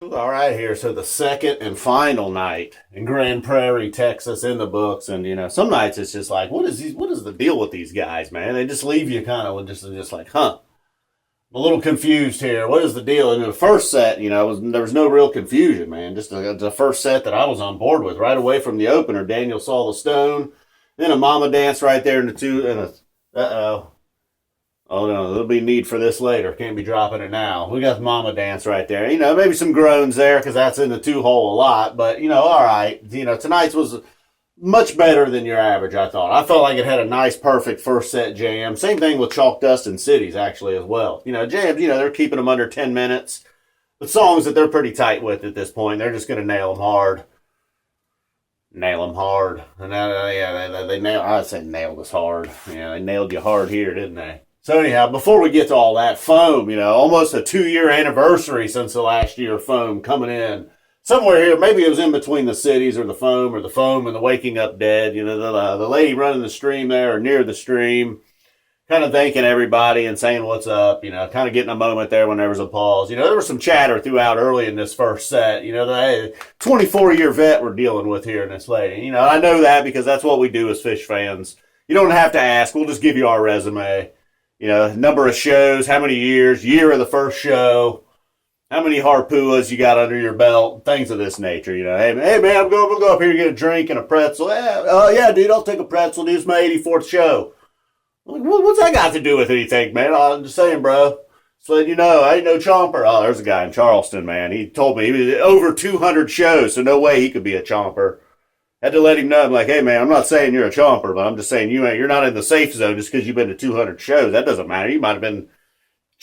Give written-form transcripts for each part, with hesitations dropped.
All right, here. So the second and final night in Grand Prairie, Texas, in the books, and some nights it's just like, what is the deal with these guys, man? They just leave you kind of just like, huh? I'm a little confused here. What is the deal? And the first set, there was no real confusion, man. Just the first set that I was on board with right away from the opener. Daniel saw the stone, then a mama dance right there in the two, and oh. Oh no, there'll be need for this later. Can't be dropping it now. We got Mama Dance right there. Maybe some groans there because that's in the two hole a lot. But all right. Tonight's was much better than your average. I thought. I felt like it had a nice, perfect first set jam. Same thing with Chalk Dust and Cities actually as well. Jams. They're keeping them under 10 minutes. The songs that they're pretty tight with at this point, they're just going to nail them hard. Nail them hard. And they nailed. I'd say nailed us hard. Yeah, they nailed you hard here, didn't they? So anyhow, before we get to all that, Foam, almost a 2-year anniversary since the last year of Foam coming in. Somewhere here, maybe it was in between the Cities or the Foam and the Waking Up Dead. The lady running the stream there or near the stream, kind of thanking everybody and saying what's up, kind of getting a moment there when there was a pause. There was some chatter throughout early in this first set. The 24-year vet we're dealing with here in this lady. I know that because that's what we do as Phish fans. You don't have to ask. We'll just give you our resume. Number of shows, how many years, year of the first show, how many harpuas you got under your belt, things of this nature. Hey man, we'll go up here and get a drink and a pretzel. Yeah, dude, I'll take a pretzel. Dude, it's my 84th show. Like, what's that got to do with anything, man? I'm just saying, bro. Just letting you know, I ain't no chomper. Oh, there's a guy in Charleston, man. He told me he was over 200 shows, so no way he could be a chomper. Had to let him know. I'm like, hey man, I'm not saying you're a chomper, but I'm just saying you're not in the safe zone just because you've been to 200 shows. That doesn't matter. You might have been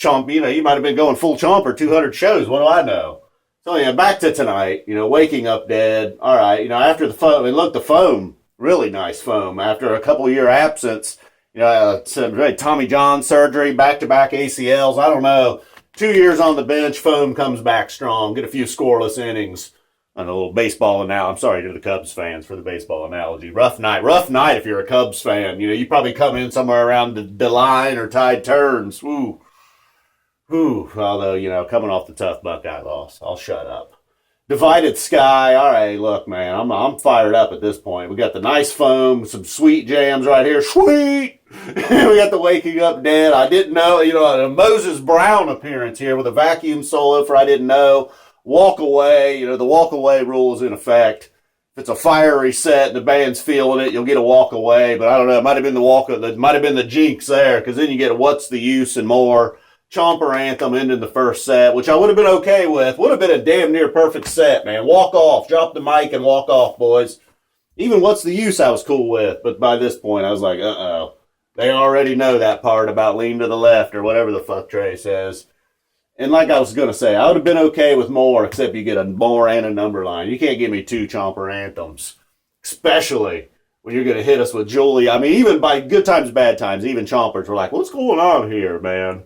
you might have been going full chomper 200 shows. What do I know? So yeah, back to tonight. Waking Up Dead. All right. After the foam, and look, the foam, really nice foam. After a couple year absence, Tommy John surgery, back-to-back ACLs. I don't know. 2 years on the bench, foam comes back strong. Get a few scoreless innings. And a little baseball analogy. I'm sorry to the Cubs fans for the baseball analogy. Rough night if you're a Cubs fan. You probably come in somewhere around the line or tide turns. Woo. Although, coming off the tough Buckeye loss, I'll shut up. Divided Sky. All right, look, man, I'm fired up at this point. We got the nice foam, some sweet jams right here. Sweet. We got the Waking Up Dead. I didn't know, a Moses Brown appearance here with a vacuum solo for I didn't know. Walk away, the walk away rule is in effect. If it's a fiery set and the band's feeling it, you'll get a walk away. But I don't know, it might have been the jinx there, because then you get a What's the Use and more. Chomper anthem ending the first set, which I would have been okay with. Would have been a damn near perfect set, man. Walk off, drop the mic and walk off, boys. Even What's the Use I was cool with, but by this point I was like, uh-oh. They already know that part about lean to the left or whatever the fuck Trey says. And like I was going to say, I would have been okay with more, except you get a more and a number line. You can't give me 2 chomper anthems, especially when you're going to hit us with Julie. I mean, even by good times, bad times, even chompers were like, what's going on here, man?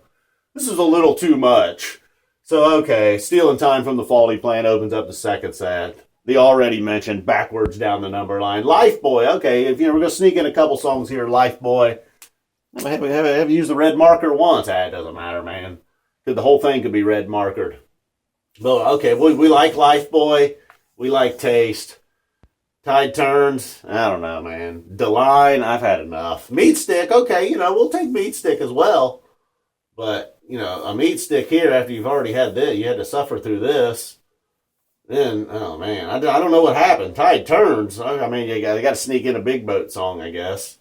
This is a little too much. So, okay, Stealing Time from the Faulty Plan opens up the second set. The already mentioned backwards down the number line. Lifeboy, okay, if we're going to sneak in a couple songs here, Lifeboy. Have you used the red marker once? It doesn't matter, man. The whole thing could be red markered. But okay, we like Lifeboy. We like Taste. Tide Turns. I don't know, man. Deline, I've had enough. Meatstick, okay, we'll take Meatstick as well. But, a Meatstick here after you've already had this, you had to suffer through this. Then, oh man, I don't know what happened. Tide Turns. I mean, they got to sneak in a Big Boat song, I guess.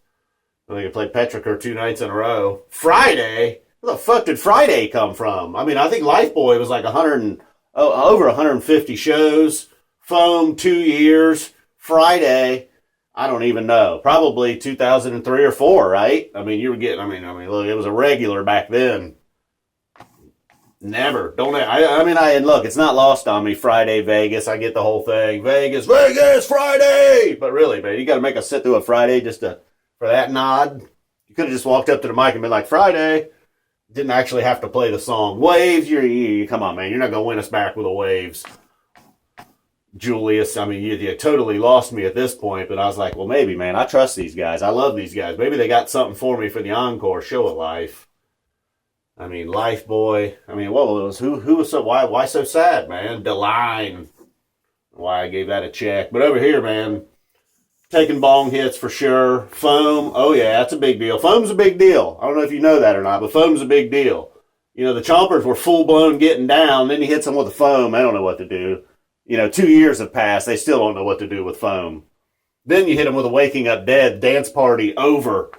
They could play Petrichor 2 nights in a row. Friday. Where the fuck did Friday come from? I mean, I think Lifeboy was like over 150 shows. Foam, 2 years. Friday, I don't even know. Probably 2003 or 4, right? I mean, you were getting, look, it was a regular back then. Never. Look, it's not lost on me. Friday, Vegas. I get the whole thing. Vegas, Friday! But really, man, you got to make us sit through a Friday just for that nod. You could have just walked up to the mic and been like, Friday. Didn't actually have to play the song. Waves, you come on, man. You're not going to win us back with the Waves. Julius, you totally lost me at this point, but I was like, well, maybe, man. I trust these guys. I love these guys. Maybe they got something for me for the encore show of life. I mean, Lifeboy. I mean, what was who was so why so sad, man? DeLine. Why I gave that a check. But over here, man, taking bong hits for sure. Foam. Oh yeah, that's a big deal. Foam's a big deal. I don't know if you know that or not, but foam's a big deal. You know, the chompers were full blown getting down. Then you hit them with the foam. I don't know what to do. You know, 2 years have passed. They still don't know what to do with foam. Then you hit them with a Waking Up Dead. Dance party over.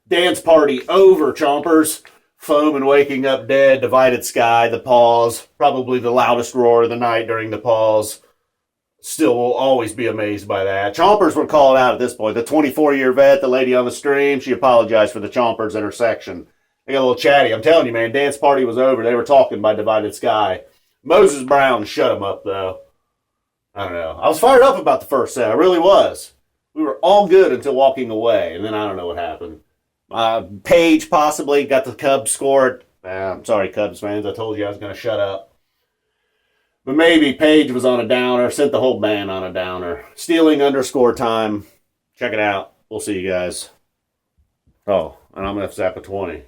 Dance party over, chompers. Foam and Waking Up Dead, Divided Sky, The Pause. Probably the loudest roar of the night during The Pause. Still will always be amazed by that. Chompers were called out at this point. The 24-year vet, the lady on the stream, she apologized for the chompers in her section. They got a little chatty. I'm telling you, man, dance party was over. They were talking by Divided Sky. Moses Brown shut them up, though. I don't know. I was fired up about the first set. I really was. We were all good until walking away, and then I don't know what happened. Page possibly got the Cubs scored. I'm sorry, Cubs fans. I told you I was going to shut up. But maybe Page was on a downer, sent the whole band on a downer. Stealing underscore time. Check it out. We'll see you guys. Oh, and I'm going to zap a 20.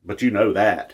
But you know that.